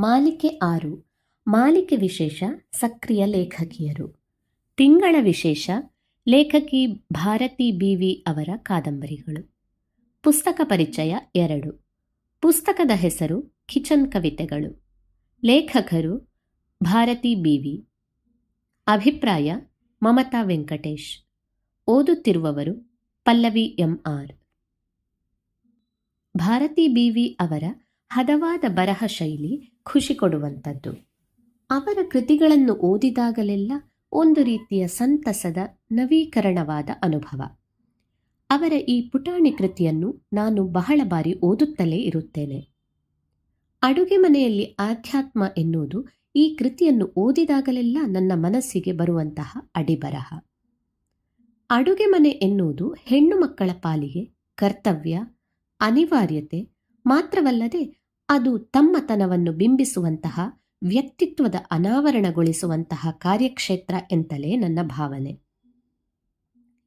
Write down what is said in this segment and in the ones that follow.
ಮಾಲಿಕೆ 6. ಮಾಲಿಕೆ ವಿಶೇಷ ಸಕ್ರಿಯ ಲೇಖಕಿಯರು. ತಿಂಗಳ ವಿಶೇಷ ಲೇಖಕಿ ಭಾರತಿ ಬಿ.ವಿ. ಅವರ ಕಾದಂಬರಿಗಳು. ಪುಸ್ತಕ ಪರಿಚಯ 2. ಪುಸ್ತಕದ ಹೆಸರು ಕಿಚನ್ ಕವಿತೆಗಳು. ಲೇಖಕರು ಭಾರತಿ ಬಿ.ವಿ. ಅಭಿಪ್ರಾಯ ಮಮತಾ ವೆಂಕಟೇಶ್. ಓದುತ್ತಿರುವವರು ಪಲ್ಲವಿ ಎಂ.ಆರ್. ಭಾರತಿ ಬಿ.ವಿ. ಅವರ ಹದವಾದ ಬರಹ ಶೈಲಿ ಖುಷಿ ಕೊಡುವಂಥದ್ದು. ಅವರ ಕೃತಿಗಳನ್ನು ಓದಿದಾಗಲೆಲ್ಲ ಒಂದು ರೀತಿಯ ಸಂತಸದ ನವೀಕರಣವಾದ ಅನುಭವ. ಅವರ ಈ ಪುಟಾಣಿ ಕೃತಿಯನ್ನು ನಾನು ಬಹಳ ಬಾರಿ ಓದುತ್ತಲೇ ಇರುತ್ತೇನೆ. ಅಡುಗೆ ಮನೆಯಲ್ಲಿ ಆಧ್ಯಾತ್ಮ ಎನ್ನುವುದು ಈ ಕೃತಿಯನ್ನು ಓದಿದಾಗಲೆಲ್ಲ ನನ್ನ ಮನಸ್ಸಿಗೆ ಬರುವಂತಹ ಅಡಿಬರಹ. ಅಡುಗೆ ಮನೆ ಎನ್ನುವುದು ಹೆಣ್ಣು ಮಕ್ಕಳ ಪಾಲಿಗೆ ಕರ್ತವ್ಯ, ಅನಿವಾರ್ಯತೆ ಮಾತ್ರವಲ್ಲದೆ ಅದು ತಮ್ಮತನವನ್ನು ಬಿಂಬಿಸುವಂತಹ, ವ್ಯಕ್ತಿತ್ವದ ಅನಾವರಣಗೊಳಿಸುವಂತಹ ಕಾರ್ಯಕ್ಷೇತ್ರ ಎಂತಲೇ ನನ್ನ ಭಾವನೆ.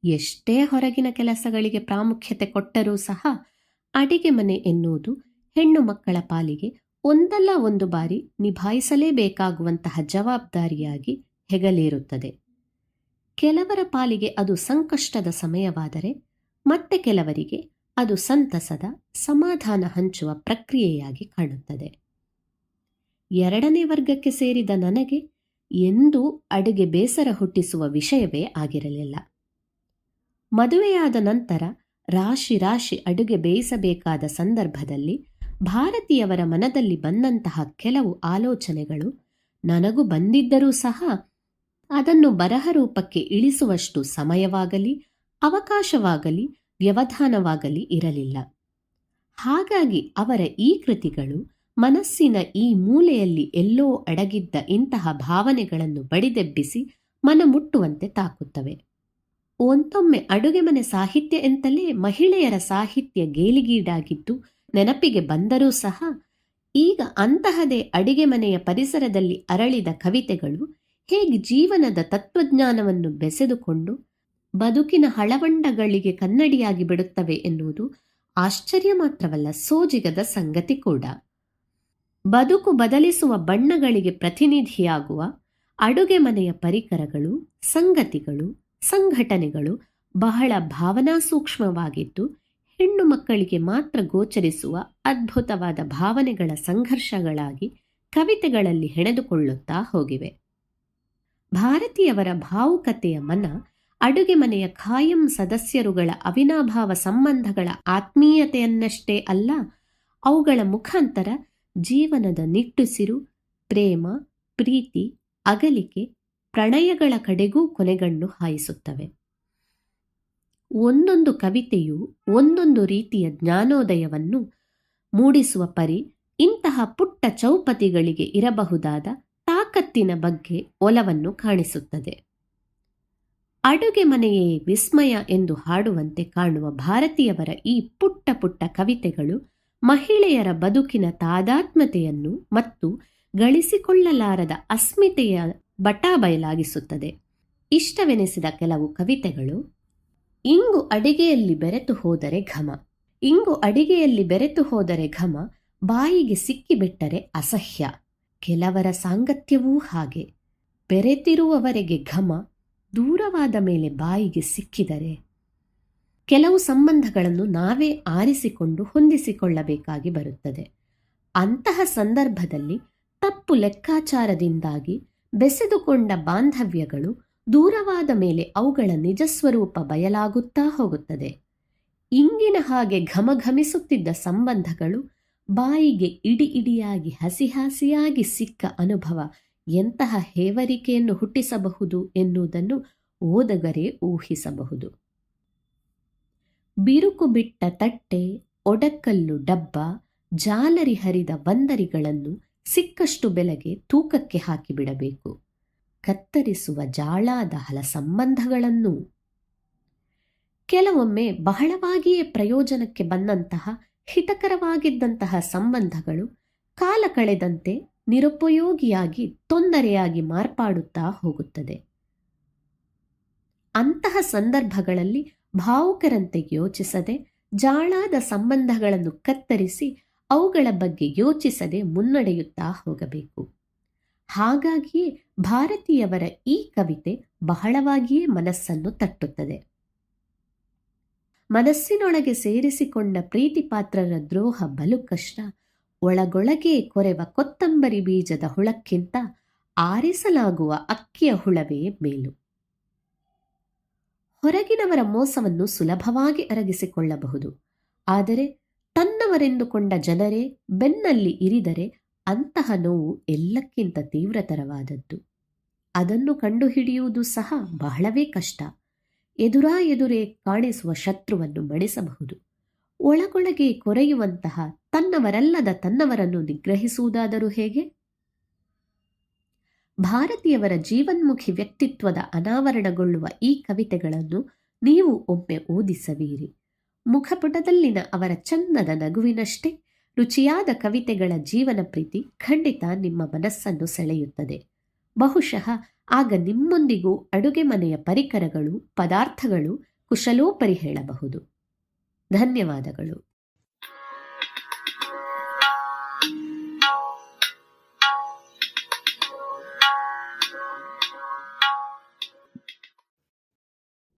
ಎಷ್ಟೇ ಹೊರಗಿನ ಕೆಲಸಗಳಿಗೆ ಪ್ರಾಮುಖ್ಯತೆ ಕೊಟ್ಟರೂ ಸಹ ಅಡಿಗೆ ಮನೆ ಎನ್ನುವುದು ಹೆಣ್ಣು ಮಕ್ಕಳ ಪಾಲಿಗೆ ಒಂದಲ್ಲ ಒಂದು ಬಾರಿ ನಿಭಾಯಿಸಲೇಬೇಕಾಗುವಂತಹ ಜವಾಬ್ದಾರಿಯಾಗಿ ಹೆಗಲೇರುತ್ತದೆ. ಕೆಲವರ ಪಾಲಿಗೆ ಅದು ಸಂಕಷ್ಟದ ಸಮಯವಾದರೆ ಮತ್ತೆ ಕೆಲವರಿಗೆ ಅದು ಸಂತಸದ, ಸಮಾಧಾನ ಹಂಚುವ ಪ್ರಕ್ರಿಯೆಯಾಗಿ ಕಾಣುತ್ತದೆ. ಎರಡನೇ ವರ್ಗಕ್ಕೆ ಸೇರಿದ ನನಗೆ ಎಂದೂ ಅಡುಗೆ ಬೇಸರ ಹುಟ್ಟಿಸುವ ವಿಷಯವೇ ಆಗಿರಲಿಲ್ಲ. ಮದುವೆಯಾದ ನಂತರ ರಾಶಿ ರಾಶಿ ಅಡುಗೆ ಬೇಯಿಸಬೇಕಾದ ಸಂದರ್ಭದಲ್ಲಿ ಭಾರತೀಯವರ ಮನದಲ್ಲಿ ಬಂದಂತಹ ಕೆಲವು ಆಲೋಚನೆಗಳು ನನಗೂ ಬಂದಿದ್ದರೂ ಸಹ ಅದನ್ನು ಬರಹ ರೂಪಕ್ಕೆ ಇಳಿಸುವಷ್ಟು ಸಮಯವಾಗಲಿ, ಅವಕಾಶವಾಗಲಿ, ವ್ಯವಧಾನವಾಗಲಿ ಇರಲಿಲ್ಲ. ಹಾಗಾಗಿ ಅವರ ಈ ಕೃತಿಗಳು ಮನಸ್ಸಿನ ಈ ಮೂಲೆಯಲ್ಲಿ ಎಲ್ಲೋ ಅಡಗಿದ್ದ ಇಂತಹ ಭಾವನೆಗಳನ್ನು ಬಡಿದೆಬ್ಬಿಸಿ ಮನಮುಟ್ಟುವಂತೆ ತಾಕುತ್ತವೆ. ಒಂದೊಮ್ಮೆ ಅಡುಗೆ ಮನೆ ಸಾಹಿತ್ಯ ಎಂತಲೇ ಮಹಿಳೆಯರ ಸಾಹಿತ್ಯ ಗೇಲಿಗೀಡಾಗಿದ್ದು ನೆನಪಿಗೆ ಬಂದರೂ ಸಹ ಈಗ ಅಂತಹದೇ ಅಡಿಗೆ ಮನೆಯ ಪರಿಸರದಲ್ಲಿ ಅರಳಿದ ಕವಿತೆಗಳು ಹೇಗೆ ಜೀವನದ ತತ್ವಜ್ಞಾನವನ್ನು ಬೆಸೆದುಕೊಂಡು ಬದುಕಿನ ಹಳವಂಡಗಳಿಗೆ ಕನ್ನಡಿಯಾಗಿ ಬಿಡುತ್ತವೆ ಎನ್ನುವುದು ಆಶ್ಚರ್ಯ ಮಾತ್ರವಲ್ಲ, ಸೋಜಿಗದ ಸಂಗತಿ ಕೂಡ. ಬದುಕು ಬದಲಿಸುವ ಬಣ್ಣಗಳಿಗೆ ಪ್ರತಿನಿಧಿಯಾಗುವ ಅಡುಗೆ ಮನೆಯ ಪರಿಕರಗಳು, ಸಂಗತಿಗಳು, ಸಂಘಟನೆಗಳು ಬಹಳ ಭಾವನಾ ಸೂಕ್ಷ್ಮವಾಗಿದ್ದು ಹೆಣ್ಣು ಮಕ್ಕಳಿಗೆ ಮಾತ್ರ ಗೋಚರಿಸುವ ಅದ್ಭುತವಾದ ಭಾವನೆಗಳ ಸಂಘರ್ಷಗಳಾಗಿ ಕವಿತೆಗಳಲ್ಲಿ ಹೆಣೆದುಕೊಳ್ಳುತ್ತಾ ಹೋಗಿವೆ. ಭಾರತೀಯವರ ಭಾವುಕತೆಯ ಮನ ಅಡುಗೆ ಮನೆಯ ಖಾಯಂ ಸದಸ್ಯರುಗಳ ಅವಿನಾಭಾವ ಸಂಬಂಧಗಳ ಆತ್ಮೀಯತೆಯನ್ನಷ್ಟೇ ಅಲ್ಲ, ಅವುಗಳ ಮುಖಾಂತರ ಜೀವನದ ನಿಟ್ಟುಸಿರು, ಪ್ರೇಮ, ಪ್ರೀತಿ, ಅಗಲಿಕೆ, ಪ್ರಣಯಗಳ ಕಡೆಗೂ ಕೊನೆಗಣ್ಣು ಹಾಯಿಸುತ್ತವೆ. ಒಂದೊಂದು ಕವಿತೆಯು ಒಂದೊಂದು ರೀತಿಯ ಜ್ಞಾನೋದಯವನ್ನು ಮೂಡಿಸುವ ಪರಿ ಇಂತಹ ಪುಟ್ಟ ಚೌಪತಿಗಳಿಗೆ ಇರಬಹುದಾದ ತಾಕತ್ತಿನ ಬಗ್ಗೆ ಒಲವನ್ನು ಕಾಣಿಸುತ್ತದೆ. ಅಡುಗೆ ಮನೆಯೇ ವಿಸ್ಮಯ ಎಂದು ಹಾಡುವಂತೆ ಕಾಣುವ ಭಾರತೀಯವರ ಈ ಪುಟ್ಟ ಪುಟ್ಟ ಕವಿತೆಗಳು ಮಹಿಳೆಯರ ಬದುಕಿನ ತಾದಾತ್ಮ್ಯತೆಯನ್ನು ಮತ್ತು ಗಳಿಸಿಕೊಳ್ಳಲಾರದ ಅಸ್ಮಿತೆಯ ಬಟಾಬಯಲಾಗಿಸುತ್ತದೆ. ಇಷ್ಟವೆನಿಸಿದ ಕೆಲವು ಕವಿತೆಗಳು: ಇಂಗು ಅಡಿಗೆಯಲ್ಲಿ ಬೆರೆತು ಹೋದರೆ ಘಮ, ಇಂಗು ಅಡಿಗೆಯಲ್ಲಿ ಬೆರೆತು ಹೋದರೆ ಘಮ, ಬಾಯಿಗೆ ಸಿಕ್ಕಿಬಿಟ್ಟರೆ ಅಸಹ್ಯ. ಕೆಲವರ ಸಾಂಗತ್ಯವೂ ಹಾಗೆ, ಬೆರೆತಿರುವವರೆಗೆ ಘಮ, ದೂರವಾದ ಮೇಲೆ ಬಾಯಿಗೆ ಸಿಕ್ಕಿದರೆ. ಕೆಲವು ಸಂಬಂಧಗಳನ್ನು ನಾವೇ ಆರಿಸಿಕೊಂಡು ಹೊಂದಿಸಿಕೊಳ್ಳಬೇಕಾಗಿ ಬರುತ್ತದೆ. ಅಂತಹ ಸಂದರ್ಭದಲ್ಲಿ ತಪ್ಪು ಲೆಕ್ಕಾಚಾರದಿಂದಾಗಿ ಬೆಸೆದುಕೊಂಡ ಬಾಂಧವ್ಯಗಳು ದೂರವಾದ ಮೇಲೆ ಅವುಗಳ ನಿಜಸ್ವರೂಪ ಬಯಲಾಗುತ್ತಾ ಹೋಗುತ್ತದೆ. ಇಂಗಿನ ಹಾಗೆ ಘಮಘಮಿಸುತ್ತಿದ್ದ ಸಂಬಂಧಗಳು ಬಾಯಿಗೆ ಇಡಿ ಇಡಿಯಾಗಿ ಹಸಿ ಹಸಿಯಾಗಿ ಸಿಕ್ಕ ಅನುಭವ ಎಂತಹ ಹೇವರಿಕೆಯನ್ನು ಹುಟ್ಟಿಸಬಹುದು ಎನ್ನುವುದನ್ನು ಓದುಗರೇ ಊಹಿಸಬಹುದು. ಬಿರುಕು ಬಿಟ್ಟ ತಟ್ಟೆ, ಒಡಕಲ್ಲು ಡಬ್ಬ, ಜಾಲರಿ ಹರಿದ ಬಂದರಿಗಳನ್ನು ಸಿಕ್ಕಷ್ಟು ಬೆಲೆಗೆ ತೂಕಕ್ಕೆ ಹಾಕಿಬಿಡಬೇಕು. ಕತ್ತರಿಸುವ ಜಾಳಾದ ಹಲ ಸಂಬಂಧಗಳನ್ನು ಕೆಲವೊಮ್ಮೆ ಬಹಳವಾಗಿಯೇ ಪ್ರಯೋಜನಕ್ಕೆ ಬಂದಂತಹ ಹಿತಕರವಾಗಿದ್ದಂತಹ ಸಂಬಂಧಗಳು ಕಾಲ ಕಳೆದಂತೆ ನಿರುಪಯೋಗಿಯಾಗಿ ತೊಂದರೆಯಾಗಿ ಮಾರ್ಪಾಡುತ್ತಾ ಹೋಗುತ್ತದೆ. ಅಂತಹ ಸಂದರ್ಭಗಳಲ್ಲಿ ಭಾವುಕರಂತೆ ಯೋಚಿಸದೆ ಜಾಳಾದ ಸಂಬಂಧಗಳನ್ನು ಕತ್ತರಿಸಿ ಅವುಗಳ ಬಗ್ಗೆ ಯೋಚಿಸದೆ ಮುನ್ನಡೆಯುತ್ತಾ ಹೋಗಬೇಕು. ಹಾಗಾಗಿಯೇ ಭಾರತೀಯವರ ಈ ಕವಿತೆ ಬಹಳವಾಗಿಯೇ ಮನಸ್ಸನ್ನು ತಟ್ಟುತ್ತದೆ. ಮನಸ್ಸಿನೊಳಗೆ ಸೇರಿಸಿಕೊಂಡ ಪ್ರೀತಿಪಾತ್ರರ ದ್ರೋಹ ಬಲು ಕಷ್ಟ, ಒಳಗೊಳಗೆ ಕೊರೆವ ಕೊತ್ತಂಬರಿ ಬೀಜದ ಹುಳಕ್ಕಿಂತ ಆರಿಸಲಾಗುವ ಅಕ್ಕಿಯ ಹುಳವೇ ಮೇಲು. ಹೊರಗಿನವರ ಮೋಸವನ್ನು ಸುಲಭವಾಗಿ ಅರಗಿಸಿಕೊಳ್ಳಬಹುದು, ಆದರೆ ತನ್ನವರೆಂದುಕೊಂಡ ಜನರೇ ಬೆನ್ನಲ್ಲಿ ಇರಿದರೆ ಅಂತಹ ನೋವು ಎಲ್ಲಕ್ಕಿಂತ ತೀವ್ರತರವಾದದ್ದು. ಅದನ್ನು ಕಂಡುಹಿಡಿಯುವುದು ಸಹ ಬಹಳವೇ ಕಷ್ಟ. ಎದುರೇ ಕಾಣಿಸುವ ಶತ್ರುವನ್ನು ಮಣಿಸಬಹುದು, ಒಳಗೊಳಗೆ ಕೊರೆಯುವಂತಹ ತನ್ನವರಲ್ಲದ ತನ್ನವರನ್ನು ನಿಗ್ರಹಿಸುವುದಾದರೂ ಹೇಗೆ? ಭಾರತೀಯವರ ಜೀವನ್ಮುಖಿ ವ್ಯಕ್ತಿತ್ವದ ಅನಾವರಣಗೊಳ್ಳುವ ಈ ಕವಿತೆಗಳನ್ನು ನೀವು ಒಮ್ಮೆ ಓದಿಸಬೀರಿ. ಮುಖಪುಟದಲ್ಲಿನ ಅವರ ಚಂದದ ನಗುವಿನಷ್ಟೇ ರುಚಿಯಾದ ಕವಿತೆಗಳ ಜೀವನ ಪ್ರೀತಿ ಖಂಡಿತ ನಿಮ್ಮ ಮನಸ್ಸನ್ನು ಸೆಳೆಯುತ್ತದೆ. ಬಹುಶಃ ಆಗ ನಿಮ್ಮೊಂದಿಗೂ ಅಡುಗೆ ಮನೆಯ ಪರಿಕರಗಳು, ಪದಾರ್ಥಗಳು ಕುಶಲೋಪರಿ ಹೇಳಬಹುದು. ಧನ್ಯವಾದಗಳು.